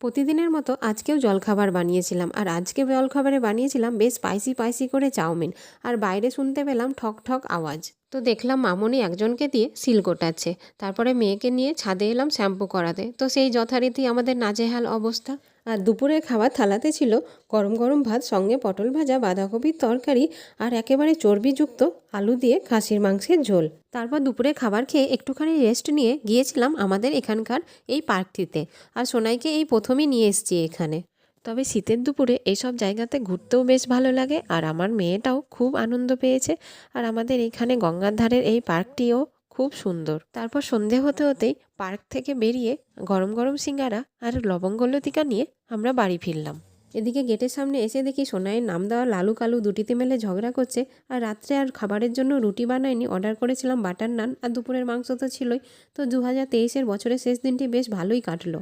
প্রতিদিনের মতো আজকেও জলখাবার বানিয়েছিলাম, আর আজকে জলখাবারে বানিয়েছিলাম বেশ স্পাইসি স্পাইসি করে চাউমিন। আর বাইরে শুনতে পেলাম ঠক ঠক আওয়াজ। তো দেখলাম মামুনি একজনকে দিয়ে সিল কোটাচ্ছে। তারপরে মেয়েকে নিয়ে ছাদে এলাম শ্যাম্পু করাতে, তো সেই যথারীতি আমাদের নাজেহাল অবস্থা। আর দুপুরের খাবার থালাতে ছিল গরম গরম ভাত, সঙ্গে পটল ভাজা, বাঁধাকপির তরকারি, আর একেবারে চর্বিযুক্ত আলু দিয়ে খাসির মাংসের ঝোল। তারপর দুপুরে খাবার খেয়ে একটুখানি রেস্ট নিয়ে গিয়েছিলাম আমাদের এখানকার এই পার্কটিতে। আর সোনাইকে এই প্রথমই নিয়ে এসেছি এখানে। তবে শীতের দুপুরে এইসব জায়গাতে ঘুরতেও বেশ ভালো লাগে, আর আমার মেয়েটাও খুব আনন্দ পেয়েছে। আর আমাদের এখানে গঙ্গার ধারের এই পার্কটিও খুব সুন্দর। তারপর সন্ধে হতে হতেই পার্ক থেকে বেরিয়ে গরম গরম সিঙ্গারা আর লবঙ্গ লতিকা নিয়ে আমরা বাড়ি ফিরলাম। এদিকে গেটের সামনে এসে দেখি সোনাইয়ের নাম দেওয়া লালু কালু দুটিতে মেলে ঝগড়া করছে। আর রাত্রে আর খাবারের জন্য রুটি বানাইনি, অর্ডার করেছিলাম বাটার নান, আর দুপুরের মাংস তো ছিলই। তো 2023-এর বছরের শেষ দিনটি বেশ ভালোই কাটলো।